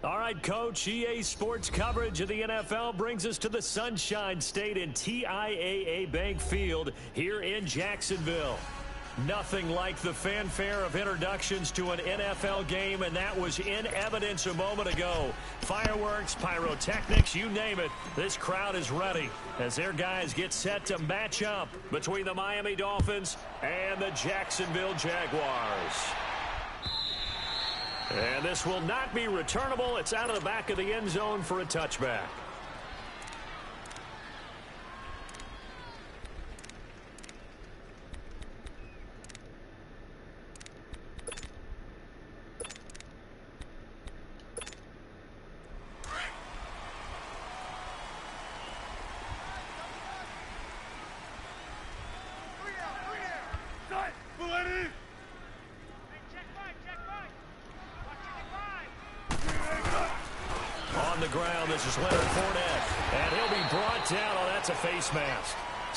All right, Coach, EA Sports coverage of the NFL brings us to the Sunshine State in TIAA Bank Field here in Jacksonville. Nothing like the fanfare of introductions to an NFL game, and that was in evidence a moment ago. Fireworks, pyrotechnics, you name it. This crowd is ready as their guys get set to match up between the Miami Dolphins and the Jacksonville Jaguars. And this will not be returnable. It's out of the back of the end zone for a touchback.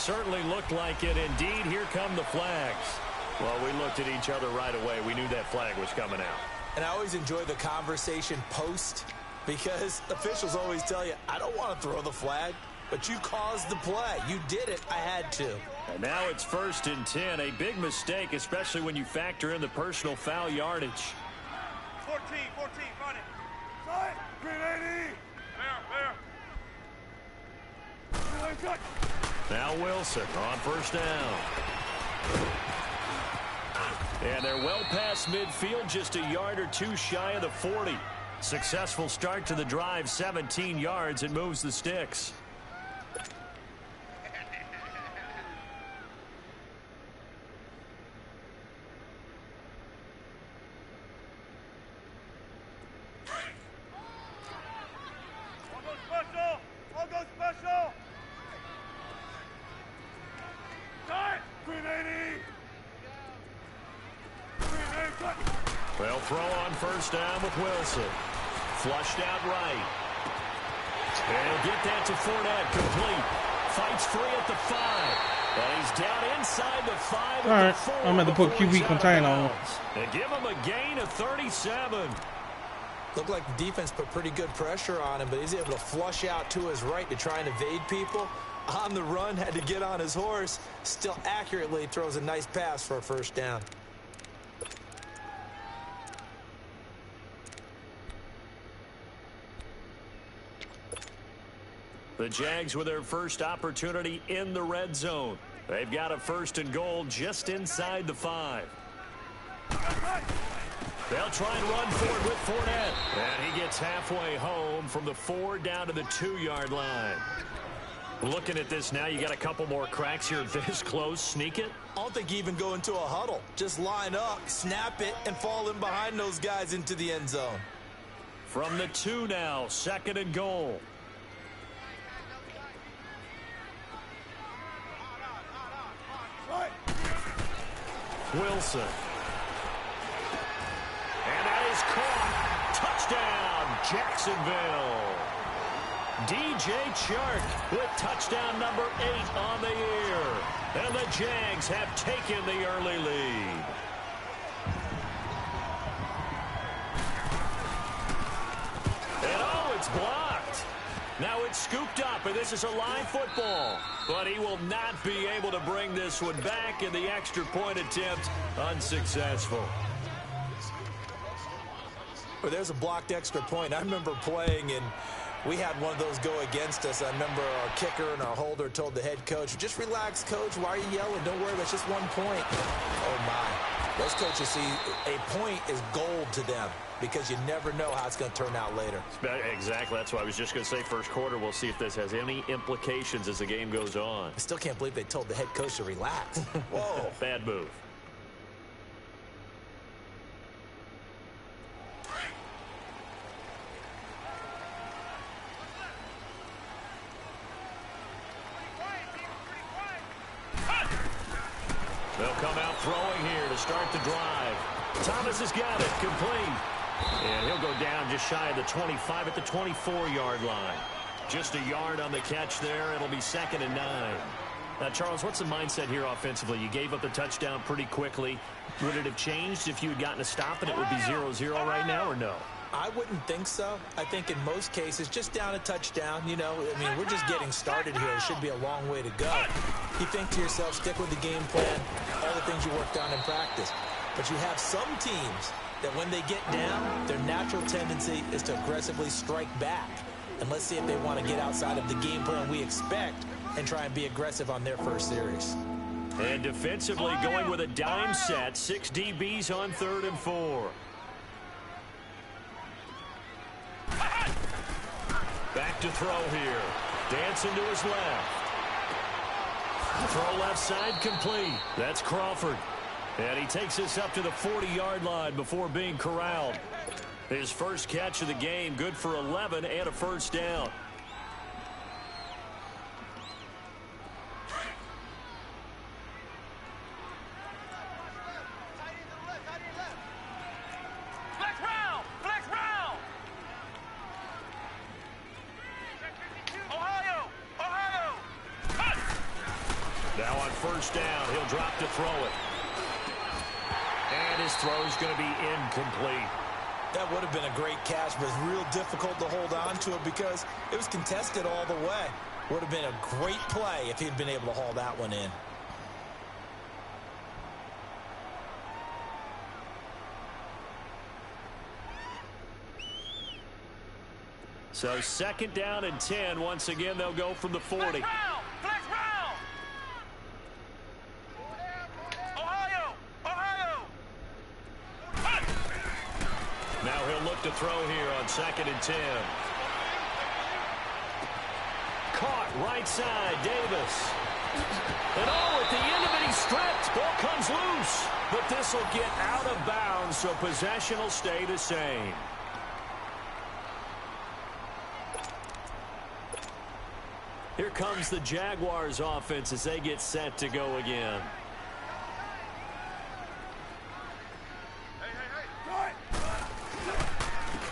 Certainly looked like it. Indeed, here come the flags. Well, we looked at each other right away. We knew that flag was coming out. And I always enjoy the conversation post because officials always tell you, I don't want to throw the flag, but you caused the play. You did it. I had to. And now it's 1st and 10. A big mistake, especially when you factor in the personal foul yardage. 14, run it. Side, 380. There. Now Wilson on 1st down. And they're well past midfield, just a yard or two shy of the 40. Successful start to the drive, 17 yards. It moves the sticks. They'll throw on first down with Wilson. Flushed out right. And he'll get that to Fournette, complete. Fights free at the 5. And he's down inside the 5 at the 4. I'm going to put QB contain on. And give him a gain of 37. Looked like the defense put pretty good pressure on him, but he's able to flush out to his right to try and evade people. On the run, had to get on his horse. Still accurately throws a nice pass for a first down. The Jags with their first opportunity in the red zone. They've got a 1st and goal just inside the 5. They'll try and run for it with Fournette. And he gets halfway home from the 4 down to the 2-yard line. Looking at this now, you got a couple more cracks here this close. Sneak it? I don't think you even go into a huddle. Just line up, snap it, and fall in behind those guys into the end zone. From the 2 now, 2nd and goal. Wilson. And that is caught. Touchdown, Jacksonville. DJ Chark with touchdown number 8 on the year. And the Jags have taken the early lead. And oh, it's blocked. Now it's scooped up, and this is a live football. But he will not be able to bring this one back, and the extra point attempt unsuccessful. Well, there's a blocked extra point. I remember playing, and we had one of those go against us. I remember our kicker and our holder told the head coach, just relax, coach. Why are you yelling? Don't worry, that's just 1 point. Oh, my. Those coaches see a point is gold to them because you never know how it's going to turn out later. Exactly. That's what I was just going to say. First quarter, we'll see if this has any implications as the game goes on. I still can't believe they told the head coach to relax. Whoa. Bad move. They'll come out throwing here to start the drive. Thomas has got it, complete. And he'll go down just shy of the 25 at the 24-yard line. Just a yard on the catch there. It'll be 2nd and 9. Now, Charles, what's the mindset here offensively? You gave up the touchdown pretty quickly. Would it have changed if you had gotten a stop and it would be 0-0 right now, or no? I wouldn't think so. I think in most cases, just down a touchdown, you know, I mean, we're just getting started here. It should be a long way to go. You think to yourself, stick with the game plan, all the things you worked on in practice. But you have some teams that when they get down, their natural tendency is to aggressively strike back. And let's see if they want to get outside of the game plan we expect and try and be aggressive on their first series. And defensively going with a dime set, 6 DBs on 3rd and 4. Back to throw here. Dancing to his left. Throw left side complete. That's Crawford. And he takes us up to the 40-yard line before being corralled. His first catch of the game, good for 11 and a first down. Now on first down, he'll drop to throw it. And his throw is going to be incomplete. That would have been a great catch, but it's real difficult to hold on to it because it was contested all the way. Would have been a great play if he'd been able to haul that one in. So 2nd down and 10. Once again, they'll go from the 40. Now he'll look to throw here on 2nd and 10. Caught right side, Davis. And at the end of it, he's stripped. Ball comes loose. But this will get out of bounds, so possession will stay the same. Here comes the Jaguars offense as they get set to go again.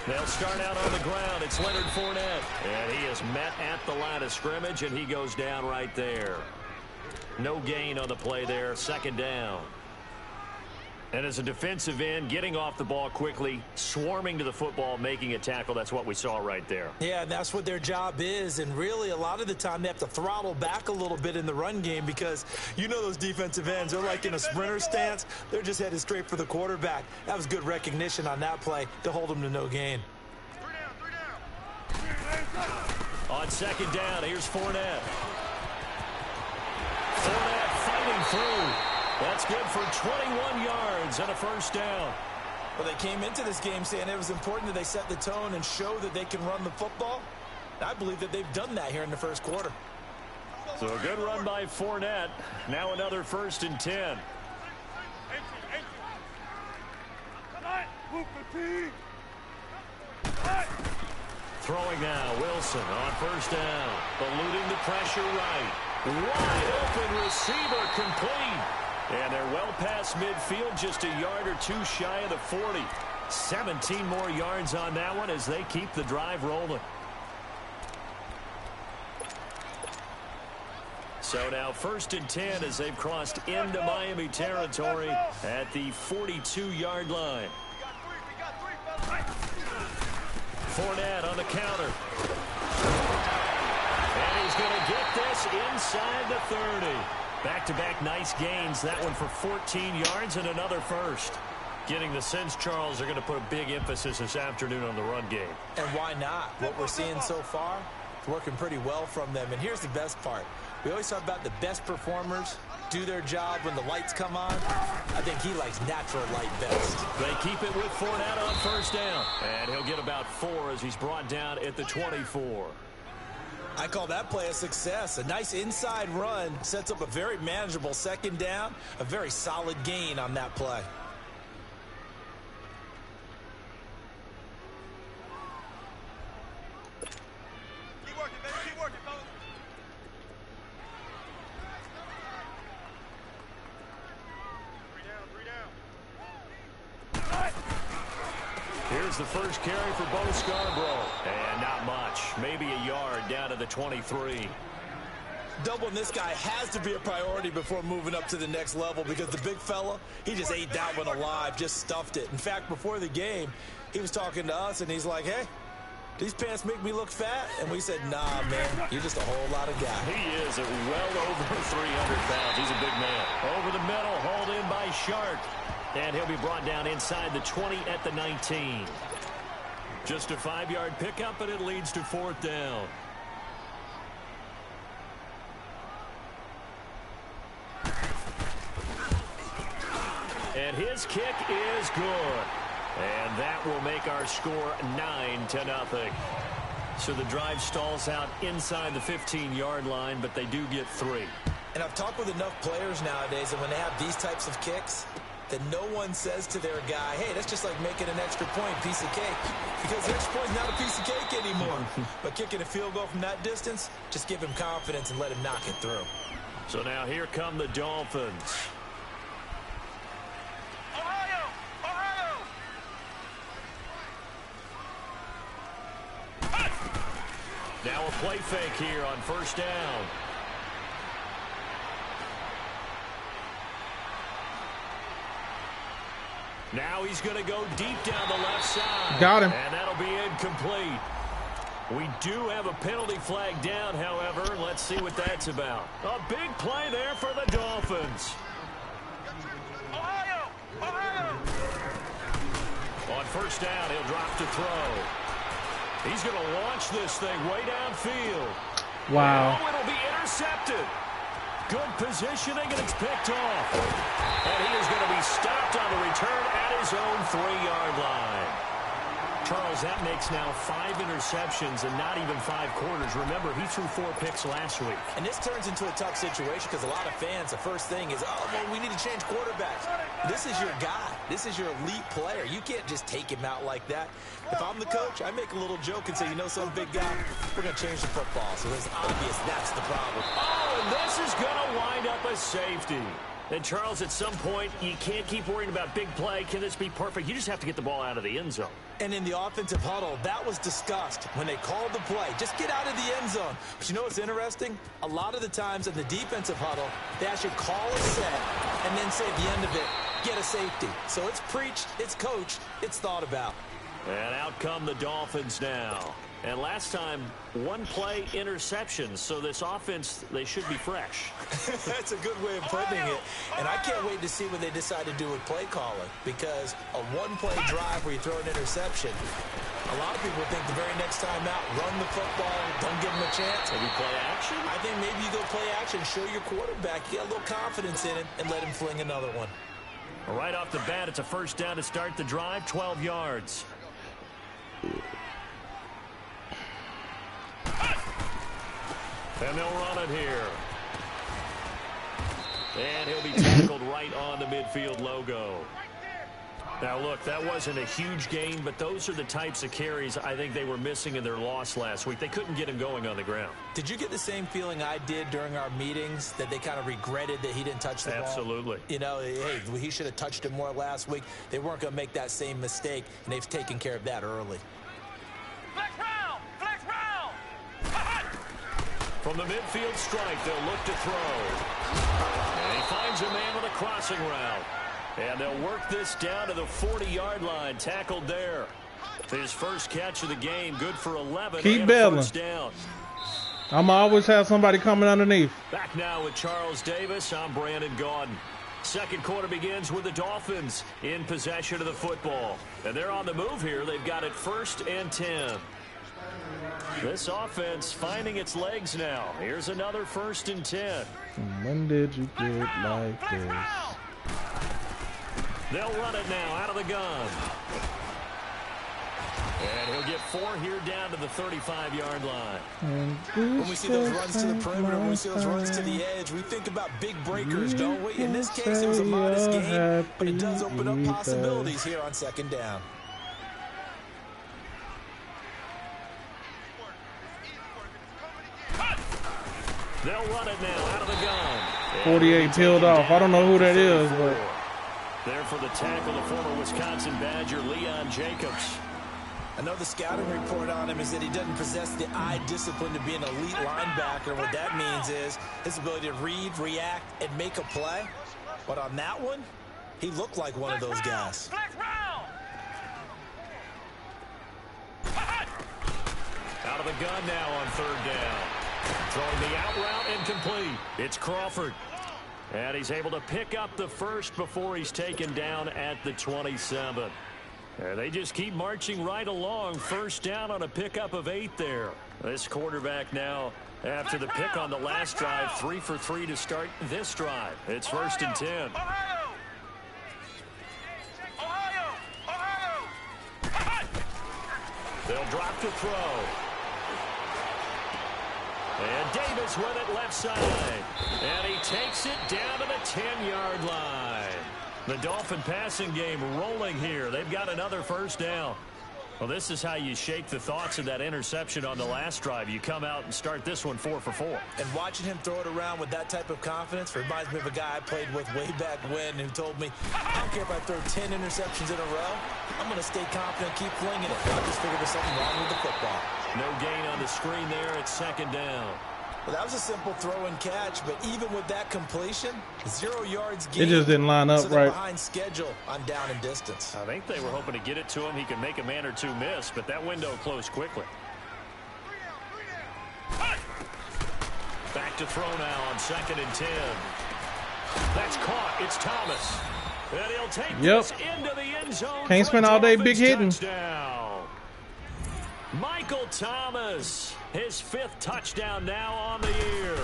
They'll start out on the ground. It's Leonard Fournette. And he is met at the line of scrimmage, and he goes down right there. No gain on the play there. 2nd down. And as a defensive end, getting off the ball quickly, swarming to the football, making a tackle, that's what we saw right there. Yeah, and that's what their job is. And really, a lot of the time, they have to throttle back a little bit in the run game because you know those defensive ends, they're like in a sprinter stance. They're just headed straight for the quarterback. That was good recognition on that play to hold them to no gain. 3 down. On 2nd down, here's Fournette. Fournette fighting through. That's good for 21 yards and a 1st down. Well, they came into this game saying it was important that they set the tone and show that they can run the football. I believe that they've done that here in the 1st quarter. So a good run by Fournette. Now another 1st and 10. Throwing now, Wilson on 1st down. Eluding the pressure right. Wide open receiver complete. And they're well past midfield, just a yard or two shy of the 40. 17 more yards on that one as they keep the drive rolling. So now 1st and 10 as they've crossed into Miami territory at the 42-yard line. Fournette on the counter. And he's going to get this inside the 30. Back-to-back nice gains. That one for 14 yards and another 1st. Getting the sense, Charles, they're going to put a big emphasis this afternoon on the run game. And why not? What we're seeing so far is working pretty well from them. And here's the best part. We always talk about the best performers do their job when the lights come on. I think he likes natural light best. They keep it with Fournette on 1st down. And he'll get about 4 as he's brought down at the 24. I call that play a success. A nice inside run sets up a very manageable 2nd down. A very solid gain on that play. Keep working, baby. Keep working, fellas. Three down. Here's the first carry for Bo Scarborough. And not much. Maybe a yard down to the 23. Doubling this guy has to be a priority before moving up to the next level because the big fella, he just ate that one alive, just stuffed it. In fact, before the game, he was talking to us, and he's like, hey, these pants make me look fat? And we said, nah, man, you're just a whole lot of guy. He is at well over 300 pounds. He's a big man. Over the middle, hauled in by Shark. And he'll be brought down inside the 20 at the 19. Just a 5-yard pickup, and it leads to 4th down. And his kick is good. And that will make our score 9-0. So the drive stalls out inside the 15-yard line, but they do get 3. And I've talked with enough players nowadays, and when they have these types of kicks, that no one says to their guy, hey, that's just like making an extra point, piece of cake. Because the extra point's not a piece of cake anymore. But kicking a field goal from that distance, just give him confidence and let him knock it through. So now here come the Dolphins. Ohio! Ohio! Now a play fake here on 1st down. Now he's going to go deep down the left side. Got him. And that'll be incomplete. We do have a penalty flag down, however. Let's see what that's about. A big play there for the Dolphins. Ohio! Ohio! On 1st down, he'll drop to throw. He's going to launch this thing way downfield. Wow. Oh, it'll be intercepted. Good positioning, and it's picked off. And he is going to be stopped on the return at his own 3-yard line. Charles, that makes now 5 interceptions and not even 5 quarters. Remember, he threw 4 picks last week. And this turns into a tough situation because a lot of fans, the first thing is, oh, well, we need to change quarterbacks. This is your guy. This is your elite player. You can't just take him out like that. If I'm the coach, I make a little joke and say, you know, some big guy, we're going to change the football. So it's obvious that's the problem. Oh, and this is going to wind up a safety. And, Charles, at some point, you can't keep worrying about big play. Can this be perfect? You just have to get the ball out of the end zone. And in the offensive huddle, that was discussed when they called the play. Just get out of the end zone. But you know what's interesting? A lot of the times in the defensive huddle, they actually call a set and then say at the end of it, get a safety. So it's preached, it's coached, it's thought about. And out come the Dolphins now. And last time, 1-play interceptions. So this offense, they should be fresh. That's a good way of putting it. And I can't wait to see what they decide to do with play calling. Because a 1-play drive where you throw an interception, a lot of people think the very next time out, run the football, don't give them a chance. Maybe play action? I think maybe you go play action, show your quarterback, get a little confidence in him, and let him fling another one. Right off the bat, it's a first down to start the drive, 12 yards. And they'll run it here. And he'll be tackled right on the midfield logo. Now, look, that wasn't a huge gain, but those are the types of carries I think they were missing in their loss last week. They couldn't get him going on the ground. Did you get the same feeling I did during our meetings, that they kind of regretted that he didn't touch the ball? Absolutely. You know, hey, he should have touched it more last week. They weren't going to make that same mistake, and they've taken care of that early. Flex round! Flex round! From the midfield strike, they'll look to throw. And he finds a man with a crossing route. And they'll work this down to the 40-yard line. Tackled there. His first catch of the game. Good for 11. Keep battling. Down. I'm always have somebody coming underneath. Back now with Charles Davis. I'm Brandon Gaudin. Second quarter begins with the Dolphins in possession of the football. And they're on the move here. They've got it 1st and 10. This offense finding its legs now. Here's another 1st and 10. When did you get like this? They'll run it now out of the gun. And he'll get 4 here down to the 35-yard line. When we see those runs to the perimeter, when we see those runs to the edge, we think about big breakers, don't we? In this case, it was a modest game, but it does open up possibilities here on 2nd down. They'll run it now out of the gun. 48 peeled off. I don't know who that is, but there for the tackle, the former Wisconsin Badger, Leon Jacobs. I know the scouting report on him is that he doesn't possess the eye discipline to be an elite linebacker. What that means is his ability to read, react, and make a play. But on that one, he looked like one of those guys. Out of the gun now on 3rd down. Throwing the out route incomplete. It's Crawford. And he's able to pick up the first before he's taken down at the 27. And they just keep marching right along. 1st down on a pickup of 8 there. This quarterback now, after the pick on the last drive, 3 for 3 to start this drive. It's 1st and 10. They'll drop to throw. And Davis with it left side. And he takes it down to the 10-yard line. The Dolphin passing game rolling here. They've got another 1st down. Well, this is how you shake the thoughts of that interception on the last drive. You come out and start this one 4 for 4. And watching him throw it around with that type of confidence reminds me of a guy I played with way back when who told me, I don't care if I throw 10 interceptions in a row. I'm going to stay confident, keep flinging it. I just figured there's something wrong with the football. No gain on the screen there. It's 2nd down. Well, that was a simple throw and catch, but even with that completion, 0 yards gained. It just didn't line up so they're right. behind schedule on down and distance. I think they were hoping to get it to him. He could make a man or two miss, but that window closed quickly. Back to throw now on 2nd and 10. That's caught. It's Thomas. And he'll take this into the end zone. Can't spend all day big hitting. Touchdown. Michael Thomas, his 5th touchdown now on the year.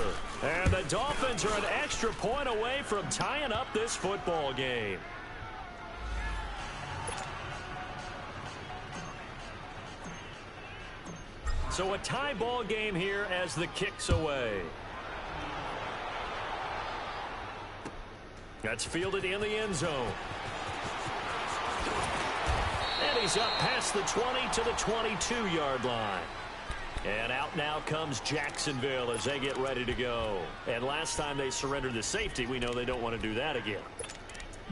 And the Dolphins are an extra point away from tying up this football game. So a tie ball game here as the kick's away. That's fielded in the end zone. And he's up past the 20 to the 22-yard line. And out now comes Jacksonville as they get ready to go. And last time they surrendered the safety, we know they don't want to do that again.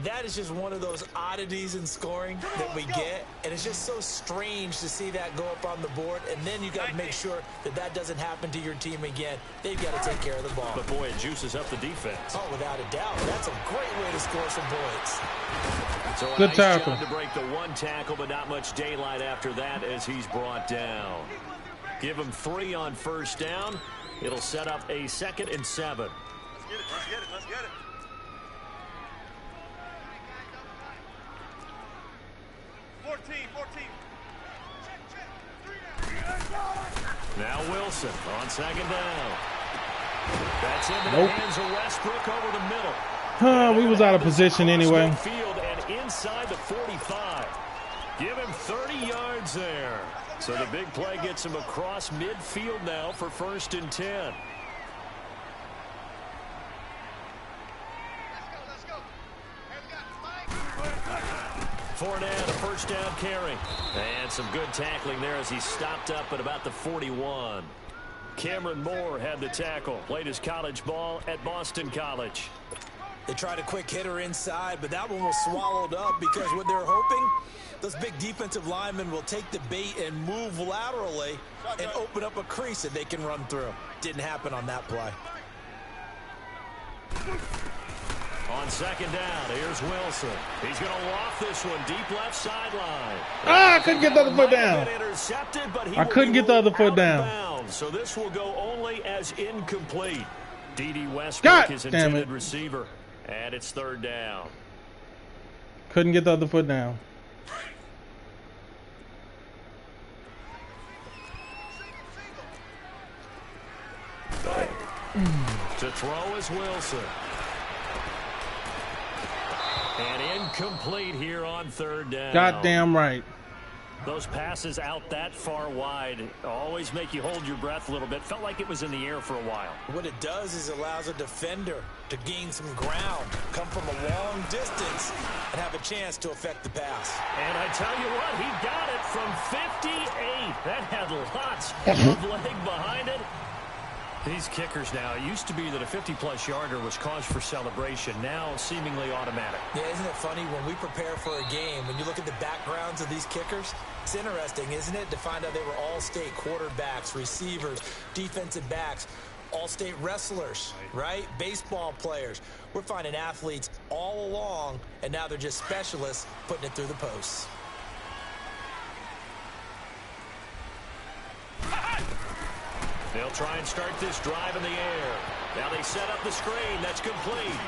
That is just one of those oddities in scoring that we get. And it's just so strange to see that go up on the board. And then you got to make sure that that doesn't happen to your team again. They've got to take care of the ball. But, boy, it juices up the defense. Oh, without a doubt. That's a great way to score some points. So a Good nice tackle. job to break the one tackle, but not much daylight after that as he's brought down. Give him 3 on first down. It'll set up a 2nd and 7. Let's get it. Let's get it. Let's get it. 14. Now Wilson on 2nd down. That's into the Nope. hands of Westbrook over the middle. We was out of position anyway. Field and inside the 45. Give him 30 yards there. So the big play gets him across midfield now for 1st and 10. Fournette, a first down carry. And some good tackling there as he stopped up at about the 41. Cameron Moore had the tackle. Played his college ball at Boston College. They tried a quick hitter inside, but that one was swallowed up because what they're hoping, those big defensive linemen will take the bait and move laterally and open up a crease that they can run through. Didn't happen on that play. On 2nd down, here's Wilson. He's going to loft this one deep left sideline. I couldn't get the other foot down. Intercepted, but I couldn't get the other foot down. Bounds, so this will go only as incomplete. D.D. Westbrook, God his damn intended it. receiver. And it's 3rd down. Couldn't get the other foot down. To throw is Wilson. And incomplete here on 3rd down. Goddamn right. Those passes out that far wide always make you hold your breath a little bit. Felt like it was in the air for a while. What it does is allows a defender to gain some ground, come from a long distance, and have a chance to affect the pass. And I tell you what, he got it from 58. That had lots of leg behind it. These kickers now, it used to be that a 50-plus yarder was cause for celebration. Now seemingly automatic. Yeah, isn't it funny when we prepare for a game, when you look at the backgrounds of these kickers, it's interesting, isn't it, to find out they were all-state quarterbacks, receivers, defensive backs, all-state wrestlers, right? Baseball players. We're finding athletes all along, and now they're just specialists putting it through the posts. They'll try and start this drive in the air. Now they set up the screen. That's complete.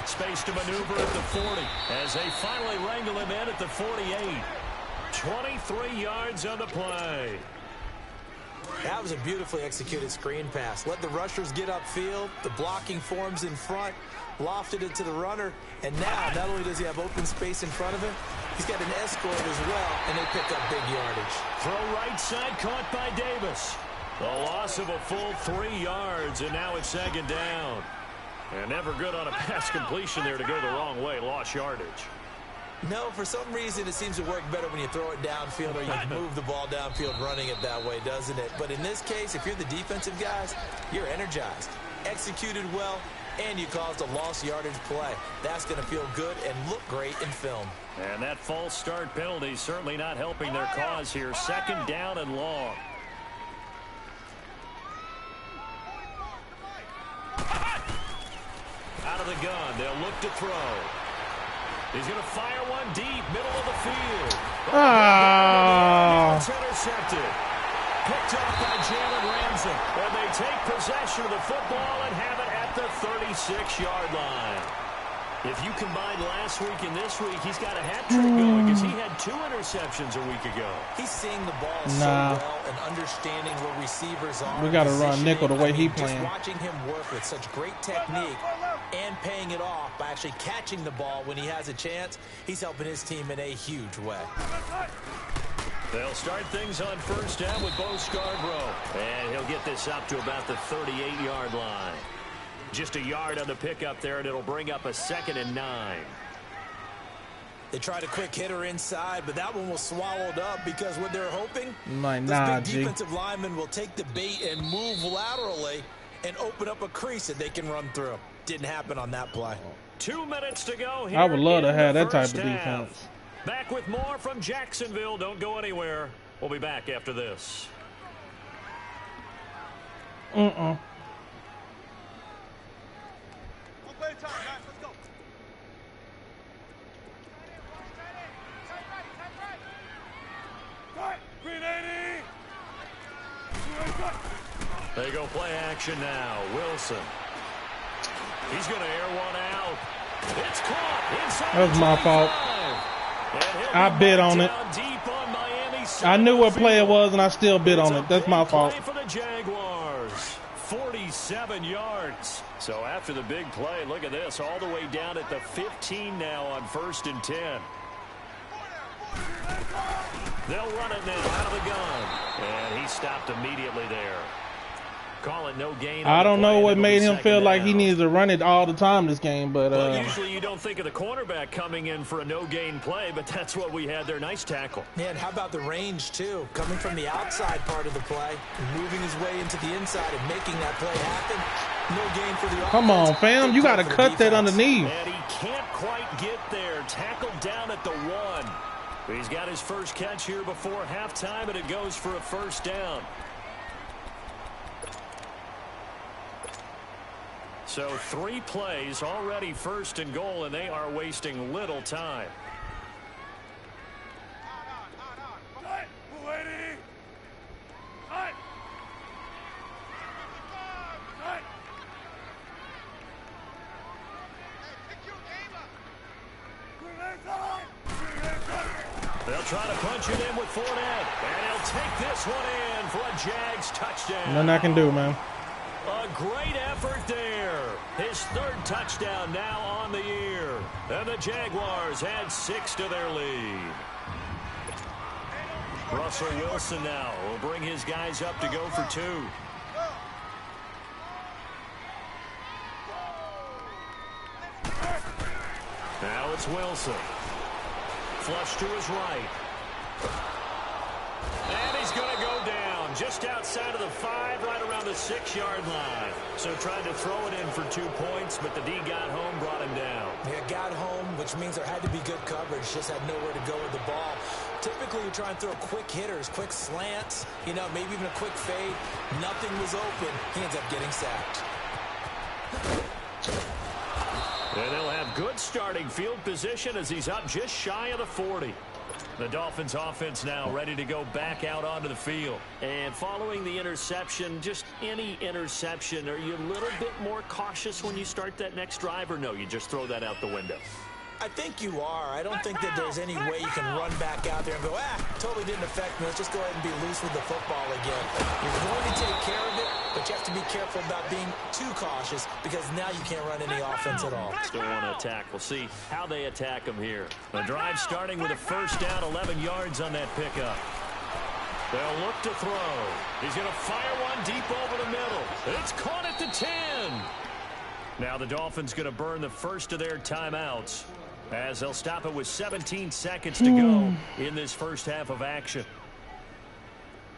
Space to maneuver at the 40 as they finally wrangle him in at the 48. 23 yards on the play. That was a beautifully executed screen pass. Let the rushers get upfield. The blocking forms in front. Lofted it to the runner. And now, not only does he have open space in front of him, he's got an escort as well, and they pick up big yardage. Throw right side caught by Davis. The loss of a full 3 yards, and now it's 2nd down. And never good on a pass completion there to go the wrong way. Lost yardage. No, for some reason it seems to work better when you throw it downfield or you move the ball downfield running it that way, doesn't it? But in this case, if you're the defensive guys, you're energized, executed well, and you caused a lost yardage play. That's going to feel good and look great in film. And that false start penalty certainly not helping their cause here. 2nd down and long. Out of the gun, they'll look to throw. He's going to fire one deep, middle of the field. Ah. It's intercepted. Picked up by Jalen Ramsey. And they take possession of the football and have it at the 36-yard line. If you combine last week and this week, he's got a hat trick going because he had 2 interceptions a week ago. He's seeing the ball so well and understanding where receivers are. We got to run nickel the way he playing. Just watching him work with such great technique and paying it off by actually catching the ball when he has a chance, he's helping his team in a huge way. They'll start things on first down with Bo Scarborough. And he'll get this up to about the 38-yard line. Just a yard on the pickup there, and it'll bring up a 2nd and 9. They tried a quick hitter inside, but that one was swallowed up because what they're hoping, Like, this nah, big G. defensive lineman will take the bait and move laterally and open up a crease that they can run through. Didn't happen on that play. 2 minutes to go here. I would love to in have the that type first of half. defense. Back with more from Jacksonville. Don't go anywhere. We'll be back after this. One play at a time, guys. Let's go. Green 80. They go play action now. Wilson. He's going to air one out. It's caught inside. That was my fault. I bid on it. I knew what play it was, and I still bid on it. That's my fault. For the Jaguars, 47 yards. So after the big play, look at this, all the way down at the 15 now on 1st and 10. They'll run it now out of the gun, and he stopped immediately there. Call it no gain. I don't know what made him feel like he needs to run it all the time this game, but well, usually you don't think of the cornerback coming in for a no-gain play, but that's what we had there. Nice tackle. Yeah, and how about the range, too? Coming from the outside part of the play, moving his way into the inside and making that play happen. No gain for the offense. come on, fam. You got to cut that underneath. And he can't quite get there. Tackled down at the 1. He's got his first catch here before halftime, and it goes for a first down. So 3 plays already 1st and goal, and they are wasting little time. They'll try to punch it in with Fournette, and he'll take this one in for a Jags touchdown. Nothing I can do, man. A great effort there. His 3rd touchdown now on the year. And the Jaguars add 6 to their lead. Russell Wilson now will bring his guys up to go for 2. Now it's Wilson. Flush to his right. And he's going to go down just outside of the 5, right around the 6-yard line. So tried to throw it in for 2 points, but the D got home, brought him down. Yeah, got home, which means there had to be good coverage. Just had nowhere to go with the ball. Typically, you try and throw quick hitters, quick slants, you know, maybe even a quick fade. Nothing was open. He ends up getting sacked. And they'll have good starting field position as he's up just shy of the 40. The Dolphins offense now ready to go back out onto the field. And following the interception, just any interception, are you a little bit more cautious when you start that next drive, or no, you just throw that out the window? I think you are. I don't think that there's any way you can run back out there and go, totally didn't affect me. Let's just go ahead and be loose with the football again. You're going to take care of it, but you have to be careful about being too cautious because now you can't run any offense at all. Still want to attack. We'll see how they attack them here. The drive starting with a first down, 11 yards on that pickup. They'll look to throw. He's going to fire one deep over the middle. It's caught at the 10. Now the Dolphins going to burn the first of their timeouts as they'll stop it with 17 seconds to go in this first half of action.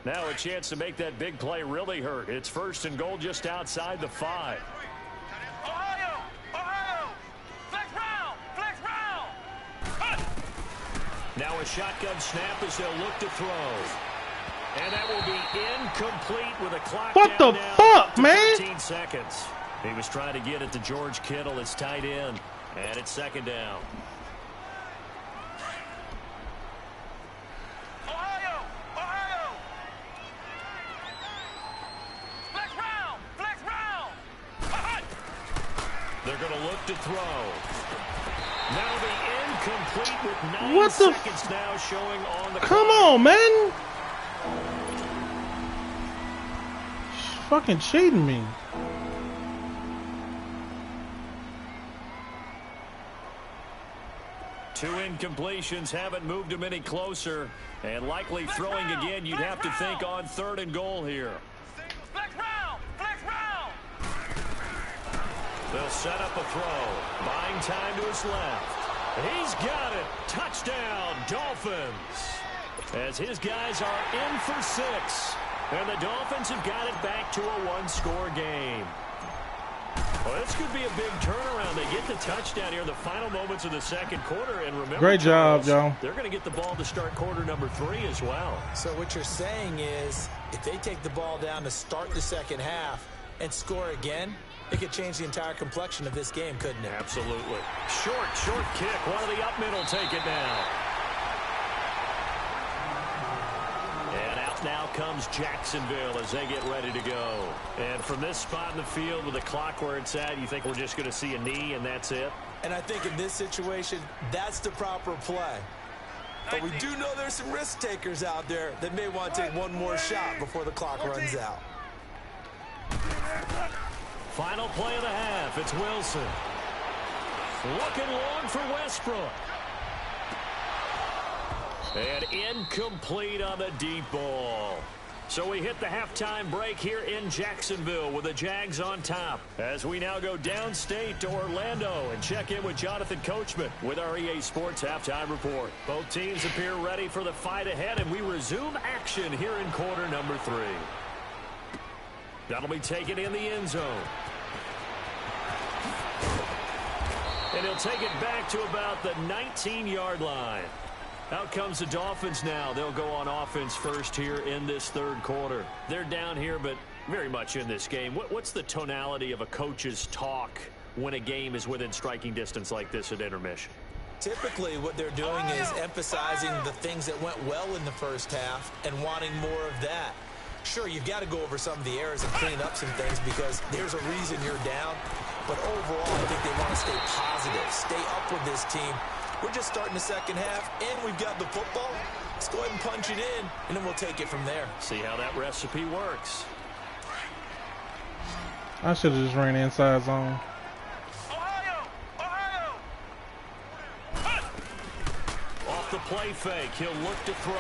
Now a chance to make that big play really hurt. It's 1st and goal just outside the 5. Ohio! Ohio! Flex round! Flex round! Now a shotgun snap as they'll look to throw. And that will be incomplete with a clock What down the now fuck, to man? 13 seconds. He was trying to get it to George Kittle, his tight end. And it's 2nd down. Ohio! Ohio! Flex round! Flex round! They're going to look to throw. That'll be incomplete with 9 What the seconds now showing on the Come clock. on, man. Fucking cheating me. 2 incompletions haven't moved him any closer. And likely throwing again, you'd have to think on 3rd and goal here. Flex round! Flex round! They'll set up a throw. Buying time to his left. He's got it. Touchdown, Dolphins. As his guys are in for 6. And the Dolphins have got it back to a 1-score game. Well, this could be a big turnaround. They get the touchdown here in the final moments of the 2nd quarter. And remember, great job, Joe. They're going to get the ball to start quarter number 3 as well. So what you're saying is if they take the ball down to start the 2nd half and score again, it could change the entire complexion of this game, couldn't it? Absolutely. Short kick. One of the up middle take it now. And out now comes Jacksonville as they get ready to go. And from this spot in the field with the clock where it's at, you think we're just going to see a knee and that's it? And I think in this situation, that's the proper play. But we do know there's some risk takers out there that may want to take one more shot before the clock runs out. Final play of the half. It's Wilson. Looking long for Westbrook. And incomplete on the deep ball. So we hit the halftime break here in Jacksonville with the Jags on top. As we now go downstate to Orlando and check in with Jonathan Coachman with our EA Sports Halftime Report. Both teams appear ready for the fight ahead, and we resume action here in quarter number 3. That'll be taken in the end zone. And he'll take it back to about the 19-yard line. Out comes the Dolphins now. They'll go on offense first here in this 3rd quarter. They're down here, but very much in this game. What's the tonality of a coach's talk when a game is within striking distance like this at intermission? Typically, what they're doing is emphasizing the things that went well in the 1st half and wanting more of that. Sure, you've got to go over some of the errors and clean up some things because there's a reason you're down. But overall, I think they want to stay positive, stay up with this team. We're just starting the 2nd half, and we've got the football. Let's go ahead and punch it in, and then we'll take it from there. See how that recipe works. I should have just ran inside zone. Ohio! Ohio! Off the play fake, he'll look to throw.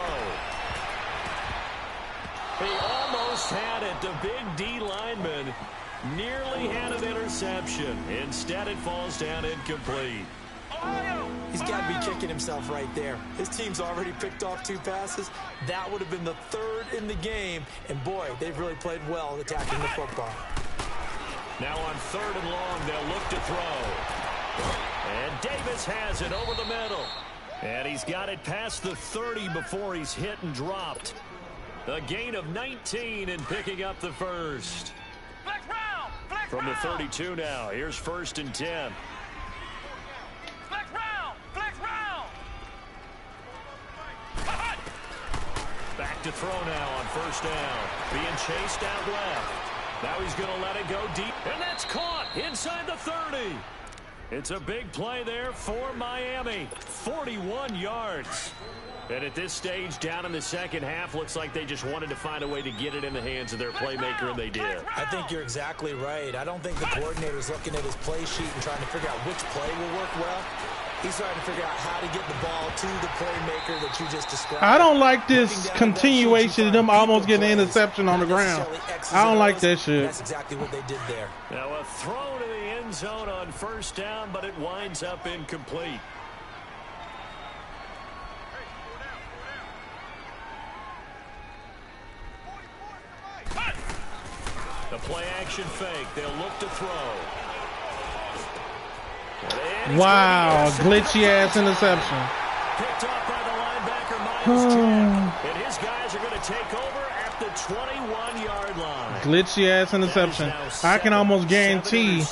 He almost had it. The big D lineman nearly had an interception. Instead, it falls down incomplete. He's got to be kicking himself right there. His team's already picked off 2 passes. That would have been the 3rd in the game. And, boy, they've really played well attacking the football. Now on 3rd and long, they'll look to throw. And Davis has it over the middle. And he's got it past the 30 before he's hit and dropped. A gain of 19 and picking up the first. Flex round! Flex From the round! 32 now, here's 1st and 10. Flex round! Flex round! Back to throw now on 1st down. Being chased out left. Now he's going to let it go deep. And that's caught inside the 30. It's a big play there for Miami. 41 yards. And at this stage, down in the 2nd half, looks like they just wanted to find a way to get it in the hands of their playmaker, and they did. I think you're exactly right. I don't think the coordinator's looking at his play sheet and trying to figure out which play will work well. He's trying to figure out how to get the ball to the playmaker that you just described. I don't like this continuation of them almost getting an interception on the ground. I don't like that shit. That's exactly what they did there. Now a throw to the end zone on 1st down, but it winds up incomplete. The play action fake. They'll look to throw. Wow, glitchy ass interception. Picked up by the linebacker, Miles Jack. And his guys are going to take over at the 21-yard line. Glitchy ass interception. I can almost guarantee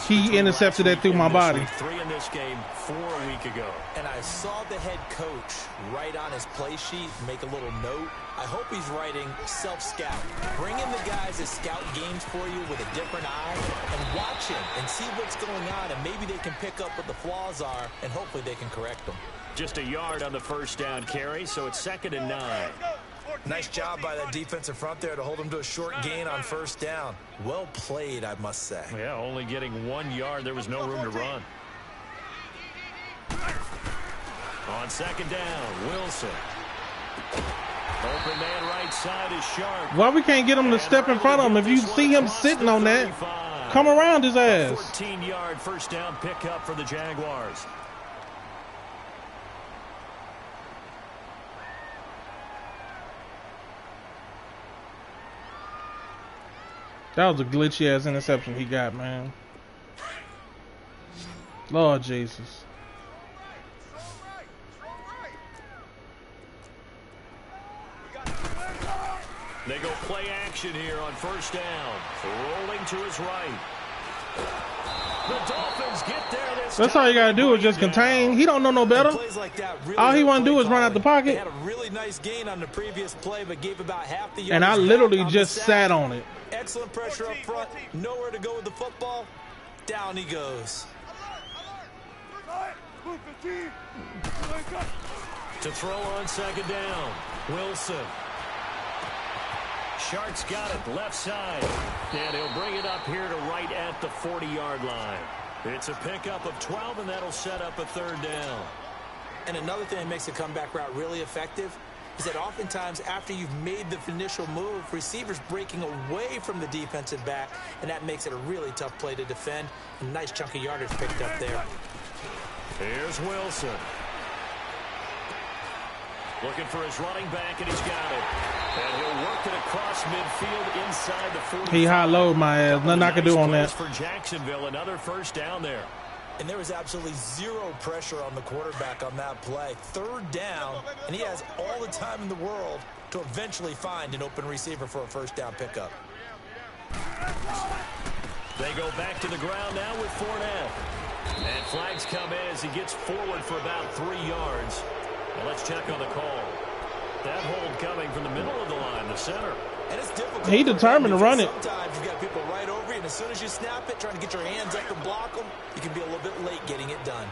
he intercepted that through my body. 3 in this game 4 a week ago. And I saw the head coach write on his play sheet, make a little note. I hope he's writing self-scout. Bring in the guys that scout games for you with a different eye and watch him and see what's going on, and maybe they can pick up what the flaws are, and hopefully they can correct them. Just a yard on the 1st down carry, so it's 2nd and 9. Nice job by that defensive front there to hold him to a short gain on 1st down. Well played, I must say. Yeah, only getting 1 yard. There was no room to run. On second down, Wilson. Open man right side is Sharp. Why we can't get him to step in front of him? If you see him sitting on that, come around his ass. 14-yard first down pickup for the Jaguars. That was a glitchy ass interception he got, man. Lord Jesus. They go play action here on first down. Rolling to his right. The Dolphins get there this That's all you gotta do is just contain. He don't know no better. All he want to do is run out the pocket. They had a really nice gain on the previous play, but gave about half the yards. And I literally just sat on it. Excellent pressure up front. Nowhere to go with the football. Down he goes. To throw on second down, Wilson. Shark's got it left side, and he'll bring it up here to right at the 40-yard line. It's a pickup of 12, and that'll set up a third down. And another thing that makes a comeback route really effective is that oftentimes after you've made the initial move, receivers breaking away from the defensive back, and that makes it a really tough play to defend. A nice chunk of yardage picked up there. Here's Wilson. Looking for his running back, and he's got it. And he'll work it across midfield inside the 40. He high-load my ass. Nothing I can do on that. For Jacksonville, another first down there. And there was absolutely zero pressure on the quarterback on that play. Third down, and he has all the time in the world to eventually find an open receiver for a first down pickup. They go back to the ground now with Fournette. And flags come in as he gets forward for about 3 yards. Now let's check on the call. That hold coming from the middle of the line, the center. And it's difficult. He determined to run it. Sometimes you've got people right over you, and as soon as you snap it, trying to get your hands up and block them, you can be a little bit late getting it done.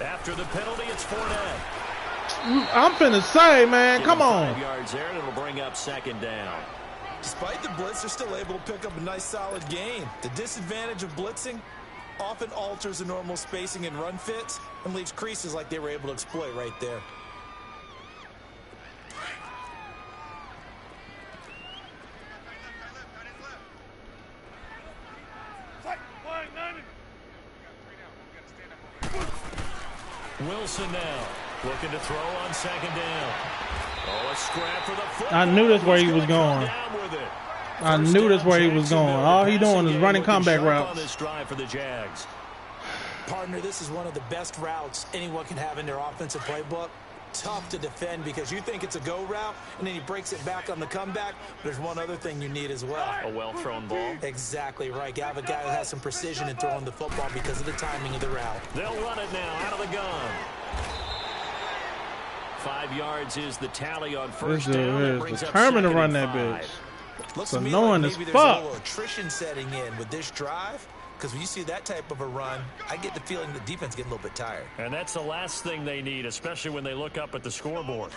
After the penalty, it's Fournette. I'm finna say, man, come on. 5 yards there, and it'll bring up second down. Despite the blitz, they're still able to pick up a nice solid gain. The disadvantage of blitzing often alters the normal spacing and run fits and leaves creases like they were able to exploit right there. Wilson now looking to throw on second down. Oh, a scrap for the football. I knew that's where he was going. I knew that's where he was going. All he doing is running comeback routes. On this drive for the Jags. Partner, this is one of the best routes anyone can have in their offensive playbook. Tough to defend because you think it's a go route, and then he breaks it back on the comeback. There's one other thing you need as well. A well-thrown ball. Exactly right. You have a guy who has some precision in throwing the football because of the timing of the route. They'll run it now out of the gun. 5 yards is the tally on first down. Is determined to run that bitch. Looks it's to me annoying like as maybe fuck. there's a little attrition setting in with this drive. Because when you see that type of a run, I get the feeling the defense getting a little bit tired. And that's the last thing they need, especially when they look up at the scoreboard.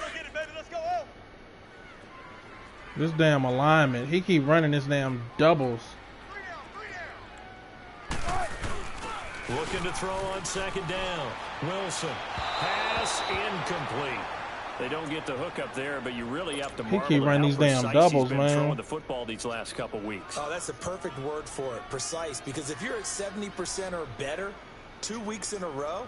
This damn alignment. He keep running this damn doubles. Looking to throw on second down. Wilson. Pass incomplete. They don't get the hook up there, but you really have to marvel keep running these damn doubles, man. Throwing the football these last couple weeks. Oh, that's a perfect word for it. Precise. Because if you're at 70% or better 2 weeks in a row,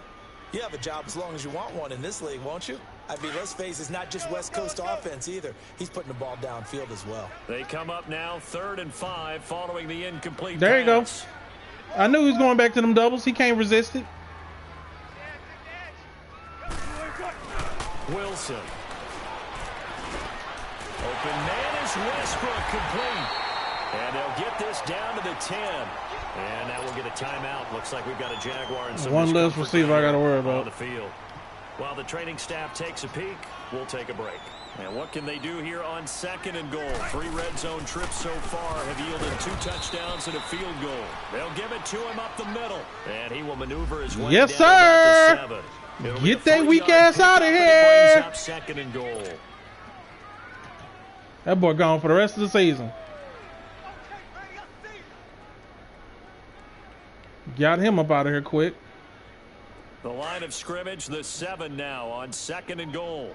you have a job as long as you want one in this league, won't you? I mean, let's face it, it's not just West Coast offense either. He's putting the ball downfield as well. They come up now 3rd and 5 following the incomplete There you go. pass. I knew he was going back to them doubles. He can't resist it. Wilson. Open man is Westbrook, complete. And they'll get this down to the 10. And now we'll get a timeout. Looks like we've got a Jaguar and some one less receiver I got to worry on about. the field. While the training staff takes a peek, we'll take a break. And what can they do here on 2nd and goal? 3 red zone trips so far have yielded 2 touchdowns and a field goal. They'll give it to him up the middle. And he will maneuver his way yes, down sir. about the 7. Get that weak ass out of here. Up 2nd and goal. That boy gone for the rest of the season. Got him up out of here quick. The line of scrimmage, the 7 now on 2nd and goal.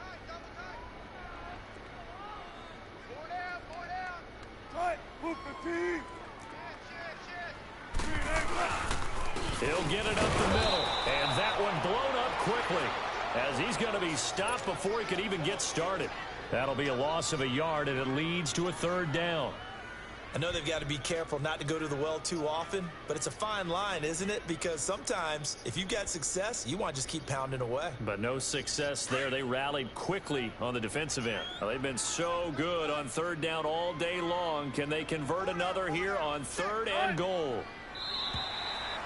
He'll get it up the middle, and that one blown up quickly as he's going to be stopped before he could even get started. That'll be a loss of a yard, and it leads to a 3rd down. I know they've got to be careful not to go to the well too often, but it's a fine line, isn't it? Because sometimes if you've got success, you want to just keep pounding away. But no success there. They rallied quickly on the defensive end. They've been so good on 3rd down all day long. Can they convert another here on 3rd and goal?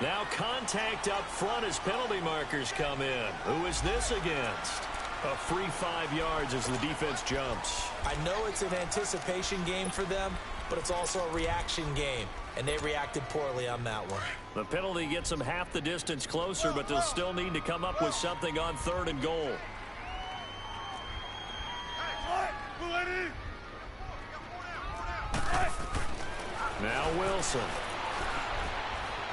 Now contact up front as penalty markers come in. Who is this against? A free 5 yards as the defense jumps. I know it's an anticipation game for them, but it's also a reaction game, and they reacted poorly on that one. The penalty gets them half the distance closer, but they'll still need to come up with something on 3rd and goal. Now Wilson.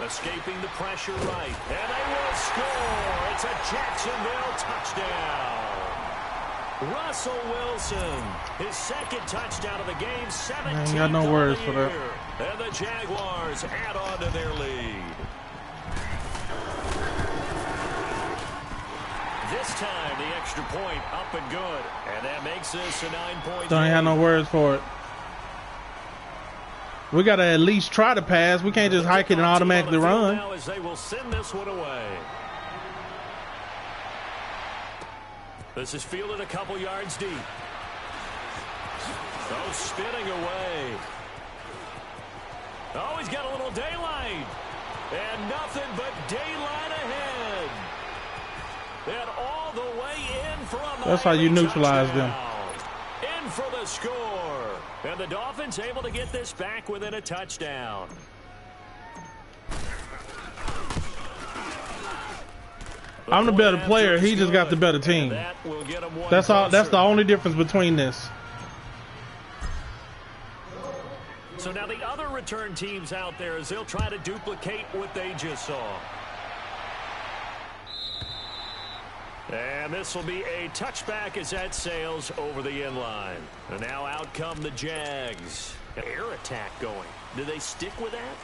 Escaping the pressure right, and they will score. It's a Jacksonville touchdown. Russell Wilson, his 2nd touchdown of the game, 17th. I ain't got no words for that. And the Jaguars add on to their lead. This time, the extra point up and good, and that makes this a 9-point. Don't have no words for it. We got to at least try to pass. We can't just hike it and automatically run. Now as they will send this one away. This is fielded a couple yards deep. Oh, spinning away. Oh, he's got a little daylight. And nothing but daylight ahead. And all the way in for a That's how you neutralize them. In for the score. And the Dolphins able to get this back within a touchdown. I'm the better player. He just got the better team. That's all. That's the only difference between this. So now the other return teams out there, as they'll try to duplicate what they just saw. And this will be a touchback as that sails over the end line. And now out come the Jags. Air attack going. Do they stick with that?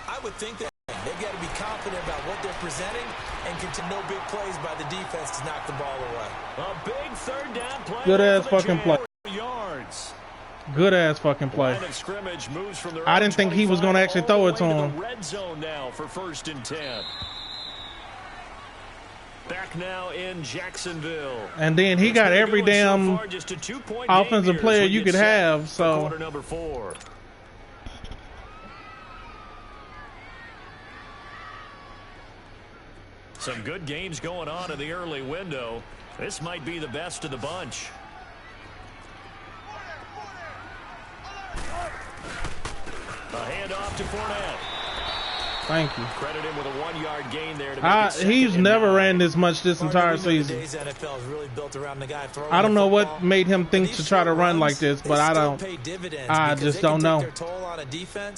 I would think that they've got to be confident about what they're presenting and continue no big plays by the defense to knock the ball away. A big 3rd down play. Good ass fucking play. Yards. Good ass fucking play. I didn't think he was going to actually throw it to him. Red zone now for 1st and 10. Back now in Jacksonville. And then he got every damn offensive player you could have. So quarter number 4. Some good games going on in the early window. This might be the best of the bunch. A handoff to Fournette. Thank you. Credit him with a 1-yard gain there. To he's never ran this much this entire season. I don't know what made him think to try to run like this, but I just don't know.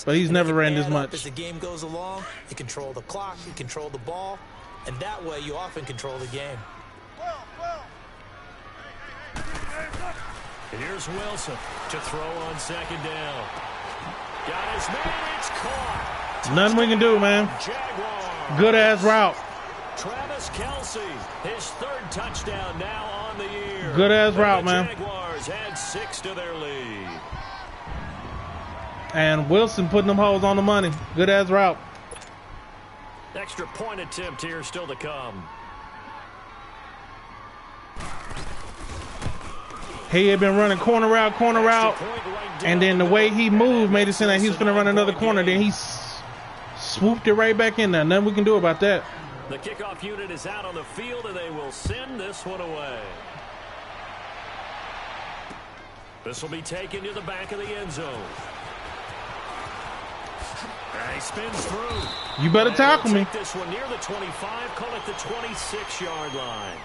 But he's never ran this much. As the game goes along, you control the clock, you control the ball, and that way you often control the game. Here's Wilson to throw on 2nd down. Got his man, it's caught. Nothing we can do, man. Good ass route. Travis Kelce, his 3rd touchdown now on the year. Good ass route, man. Jaguars add 6 to their lead. And Wilson putting them holes on the money. Good ass route. Extra point attempt here still to come. He had been running corner route, and then the way he moved made it seem like he was going to run another corner. Then he swooped it right back in there. Nothing we can do about that. The kickoff unit is out on the field, and they will send this one away. This will be taken to the back of the end zone. And he spins through. You better tackle me. This one near the 25, call it the 26-yard line.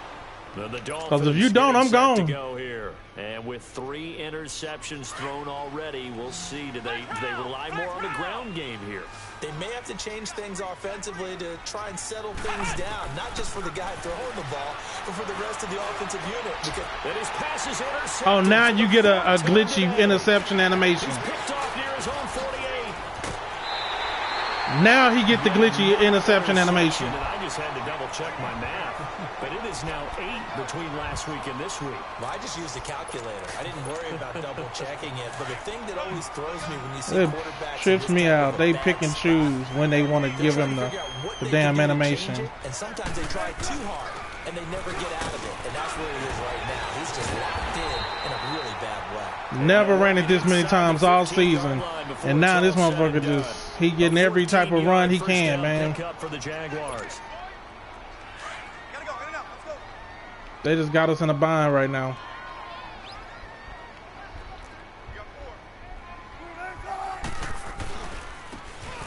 Because if you don't, I'm gone. To go here. And with 3 interceptions thrown already, we'll see. Do they rely more on the ground game here? They may have to change things offensively to try and settle things down, not just for the guy throwing the ball, but for the rest of the offensive unit. And his pass is intercepted. Oh, now you get a glitchy interception animation. He's picked off near his own 48. Now he get the glitchy interception animation. And I just had to double check my math, but it is now 8 between last week and this week. Well, I just used a calculator. I didn't worry about double checking it, but the thing that always throws me when you see quarterbacks trips me out. They pick and choose when they want to give him the damn animation. And sometimes they try too hard, and they never get out of it. And that's where he is right now. He's just locked in a really bad way. Never ran it this many times all season, and now this motherfucker just he getting every type of run he can, man. For the Jaguars. They just got us in a bind right now.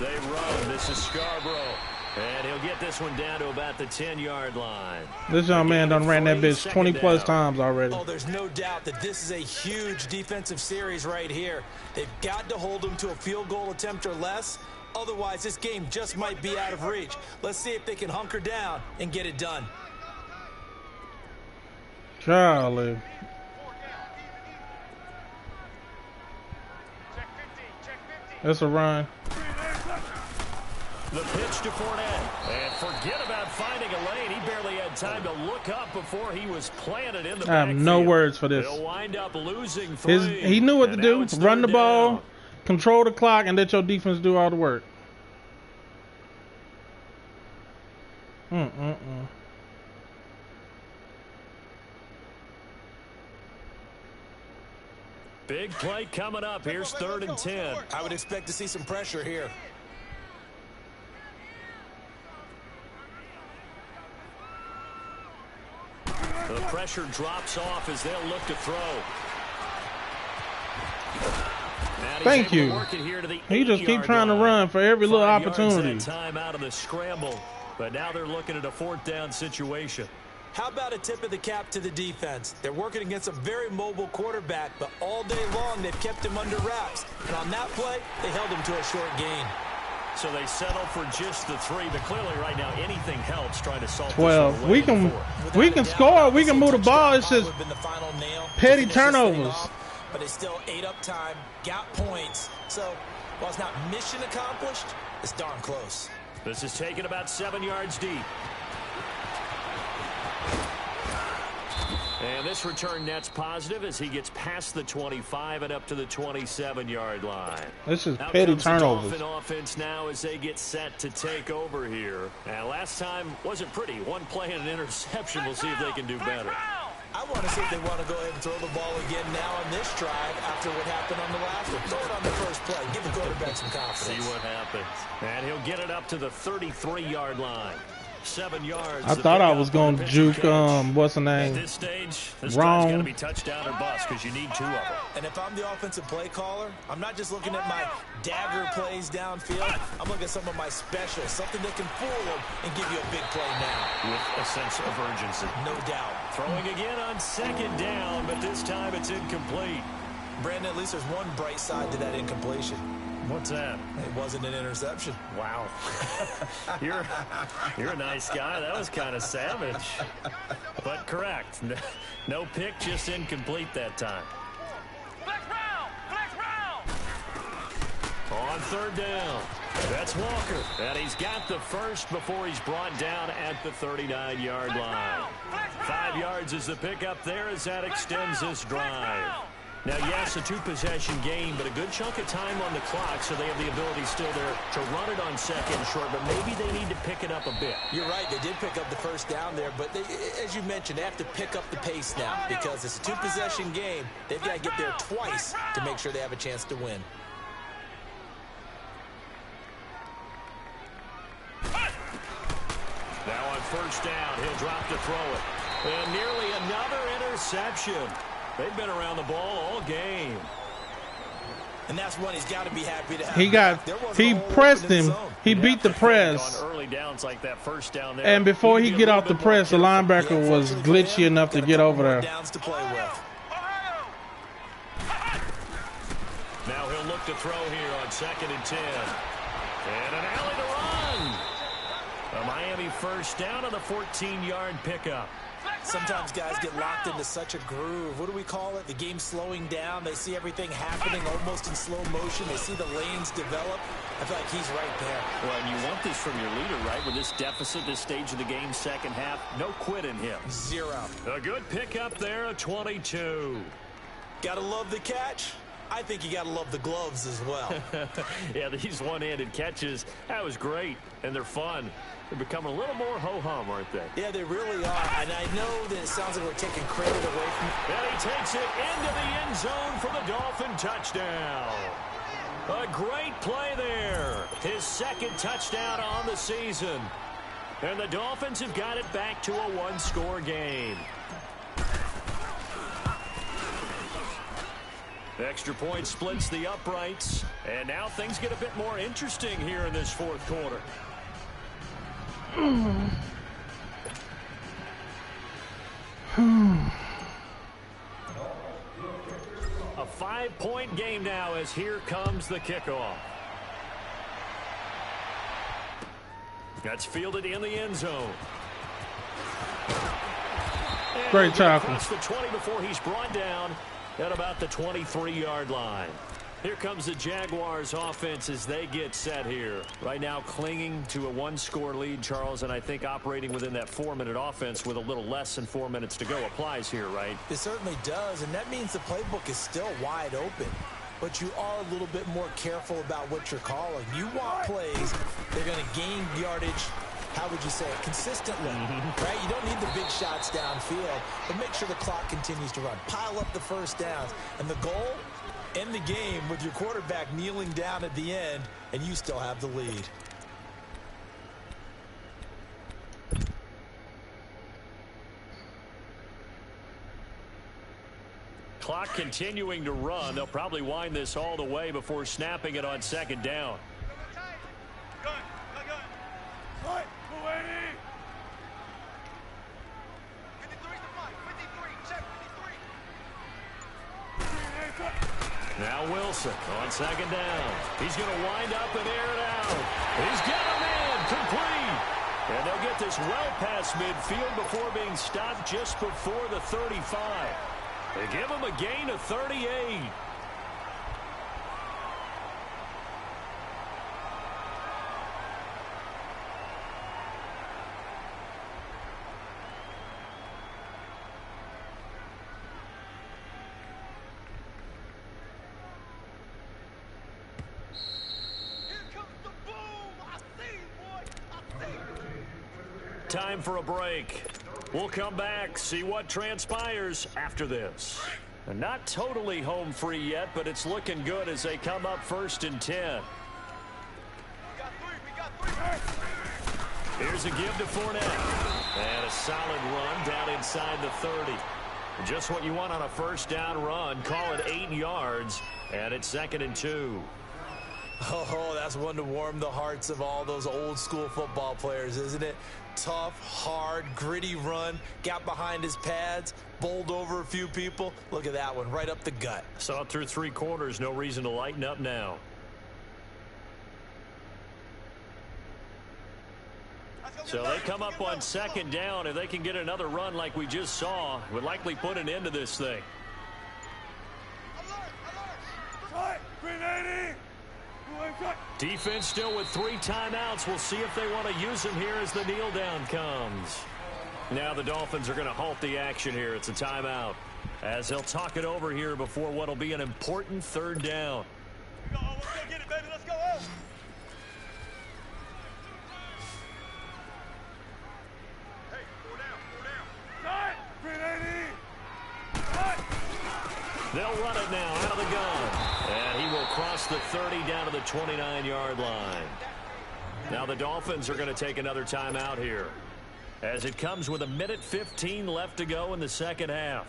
They run. This is Scarborough. And he'll get this one down to about the 10-yard line. This young man done ran that bitch 20-plus times already. Oh, there's no doubt that this is a huge defensive series right here. They've got to hold them to a field goal attempt or less. Otherwise, this game just might be out of reach. Let's see if they can hunker down and get it done. Charlie. That's a run. The pitch to Fournette. And forget about finding a lane. He barely had time to look up before he was planted in the backfield. I have no words for this. He'll wind up losing 3. He knew what to do. Run the ball, control the clock, and let your defense do all the work. Big play coming up. Here's 3rd and 10. I would expect to see some pressure here. The pressure drops off as they'll look to throw. Thank you. He just keep trying to run for every little opportunity. Time out of the scramble, but now they're looking at a 4th down situation. How about a tip of the cap to the defense? They're working against a very mobile quarterback, but all day long they've kept him under wraps. And on that play, they held him to a short gain. So they settle for just the 3, but clearly right now anything helps trying to solve 12. We can score. We can move the ball. It's just petty turnovers. But they still ate up time, got points. So while it's not mission accomplished, it's darn close. This is taken about 7 yards deep. And this return net's positive as he gets past the 25 and up to the 27-yard line. This is petty turnovers. Dolphin offense now as they get set to take over here. And last time wasn't pretty. One play and an interception. We'll see if they can do better. I want to see if they want to go ahead and throw the ball again now on this drive after what happened on the last one. Throw it on the first play. Give the quarterback some confidence. See what happens. And he'll get it up to the 33-yard line. 7 yards. I thought I was going to juke, what's the name? At this stage, this wrong. got to be touchdown or bust because you need 2 of them. And if I'm the offensive play caller, I'm not just looking at my dagger plays downfield. I'm looking at some of my specials, something that can fool them and give you a big play now. With a sense of urgency. No doubt. Throwing again on 2nd down, but this time it's incomplete. Brandon, at least there's one bright side to that incompletion. What's that? It wasn't an interception. Wow. You're a nice guy. That was kind of savage. But correct. No pick, just incomplete that time. Flex round! Flex round! On 3rd down. That's Walker. And he's got the first before he's brought down at the 39-yard line. 5 yards is the pickup there as that extends this drive. Now, yes, a 2-possession game, but a good chunk of time on the clock, so they have the ability still there to run it on 2nd and short, but maybe they need to pick it up a bit. You're right. They did pick up the first down there, but they, as you mentioned, they have to pick up the pace now because it's a 2-possession game. They've got to get there twice to make sure they have a chance to win. Now on 1st down, he'll drop to throw it. And nearly another interception. They've been around the ball all game. And that's one he's got to be happy to have. He pressed him. He beat the press. On early downs like that 1st down there. And before he get off the press, the linebacker was glitchy enough to get over there. Downs to play with. Now he'll look to throw here on 2nd and 10. And an alley to run. A Miami first down on the 14-yard pickup. Sometimes guys get locked into such a groove. What do we call it? The game slowing down. They see everything happening almost in slow motion. They see the lanes develop. I feel like he's right there. Well, and you want this from your leader, right? With this deficit, this stage of the game, second half, no quit in him. 0. A good pickup there, a 22. Gotta love the catch. I think you gotta love the gloves as well. Yeah, these one-handed catches, that was great, and they're fun. They're becoming a little more ho-hum, aren't they? Yeah, they really are. And I know that it sounds like we're taking credit away from it. And he takes it into the end zone for the Dolphin touchdown. A great play there. His second touchdown on the season. And the Dolphins have got it back to a one-score game. Extra point splits the uprights. And now things get a bit more interesting here in this fourth quarter. A 5-point game now as here comes the kickoff. That's fielded in the end zone. Great tackle. Across the 20 before he's brought down at about the 23-yard line. Here comes the Jaguars offense as they get set here. Right now clinging to a one-score lead, Charles, and I think operating within that 4-minute offense with a little less than 4 minutes to go applies here, right? It certainly does, and that means the playbook is still wide open. But you are a little bit more careful about what you're calling. You want plays, they're going to gain yardage, how would you say it, consistently, right? You don't need the big shots downfield, but make sure the clock continues to run. Pile up the first downs, and the goal, end the game with your quarterback kneeling down at the end, and you still have the lead. Clock continuing to run. They'll probably wind this all the way before snapping it on second down. Now Wilson on second down. He's going to wind up and air it out. He's got a man complete. And they'll get this well past midfield before being stopped just before the 35. They give him a gain of 38. Time for a break. We'll come back, see what transpires after this. They're not totally home free yet, but it's looking good as they come up 1st and 10. Here's a give to Fournette. And a solid run down inside the 30. Just what you want on a first down run. Call it 8 yards, and it's 2nd and 2. Oh, that's one to warm the hearts of all those old school football players, isn't it? Tough, hard, gritty run, got behind his pads, bowled over a few people. Look at that one, right up the gut. Saw through 3 quarters, no reason to lighten up now. So they come up on second down. If they can get another run like we just saw, would likely put an end to this thing. Defense still with 3 timeouts. We'll see if they want to use them here as the kneel down comes. Now the Dolphins are going to halt the action here. It's a timeout as they'll talk it over here before what will be an important 3rd down. Let's go get it, baby. Let's go. Hey, 4 down. They'll run it now out of the gun. And he will cross the 30 down to the 29-yard line. Now the Dolphins are going to take another timeout here as it comes with 1:15 left to go in the second half.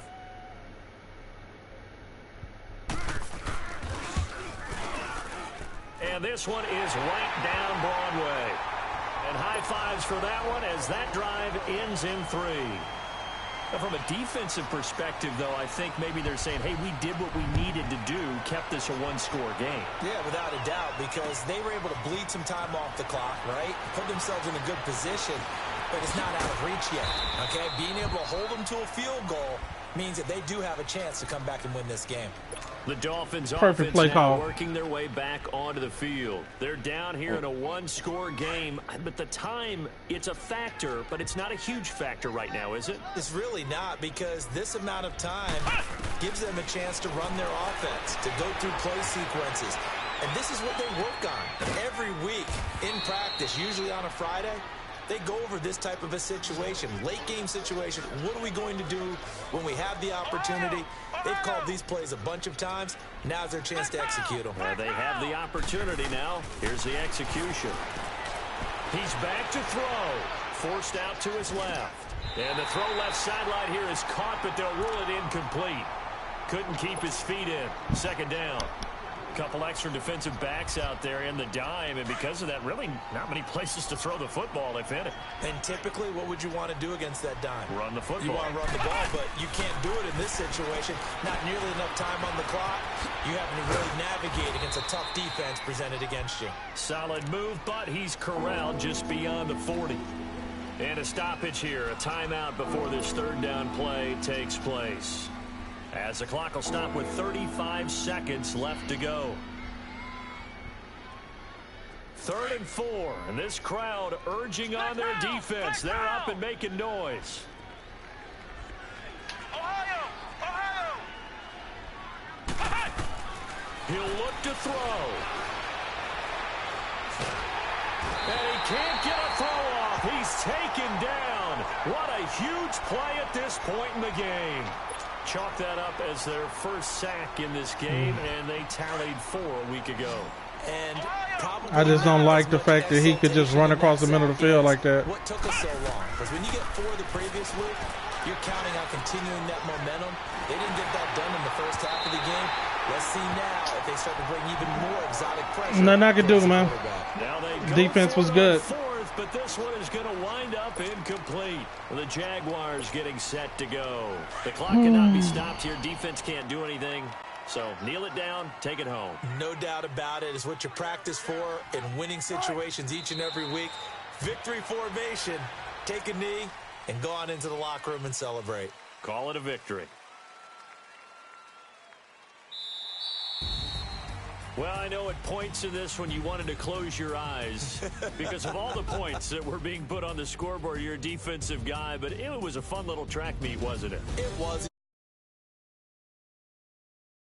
And this one is right down Broadway. And high fives for that one as that drive ends in 3. From a defensive perspective, though, I think maybe they're saying, hey, we did what we needed to do, kept this a one-score game. Yeah, without a doubt, because they were able to bleed some time off the clock, right? Put themselves in a good position, but it's not out of reach yet, okay? Being able to hold them to a field goal means that they do have a chance to come back and win this game. The Dolphins Perfect offense play now call. working their way back onto the field. They're down here in a one-score game, but the time, it's a factor, but it's not a huge factor right now, is it? It's really not, because this amount of time gives them a chance to run their offense, to go through play sequences. And this is what they work on every week in practice, usually on a Friday. They go over this type of a situation, late game situation. What are we going to do when we have the opportunity? They've called these plays a bunch of times. Now's their chance to execute them. Well, they have the opportunity now. Here's the execution. He's back to throw. Forced out to his left. And the throw left sideline here is caught, but they'll rule it incomplete. Couldn't keep his feet in. Second down. Couple extra defensive backs out there in the dime, and because of that, really not many places to throw the football, if any. And typically, what would you want to do against that dime? Run the football. You want to run the ball, but you can't do it in this situation. Not nearly enough time on the clock. You having to really navigate against a tough defense presented against you. Solid move, but he's corralled just beyond the 40. And a stoppage here, a timeout before this third down play takes place. As the clock will stop with 35 seconds left to go. 3rd and 4, and this crowd urging on their defense. They're up and making noise. He'll look to throw. And he can't get a throw off. He's taken down. What a huge play at this point in the game. Chalk that up as their first sack in this game, and they tallied 4 a week ago. And I just don't like the fact that he could just run across the middle of the field like that. What took us so long? Because when you get 4 the previous week, you're counting on continuing that momentum. They didn't get that done in the first half of the game. Let's see now if they start to bring even more exotic pressure. Nothing I can do, man. Now they Defense was good. But this one is going to wind up incomplete. The Jaguars getting set to go. The clock cannot be stopped here. Defense can't do anything. So kneel it down, take it home. No doubt about it. It's what you practice for in winning situations each and every week. Victory formation. Take a knee and go on into the locker room and celebrate. Call it a victory. Well, I know at points in this when you wanted to close your eyes because of all the points that were being put on the scoreboard. You're a defensive guy, but it was a fun little track meet, wasn't it? It was.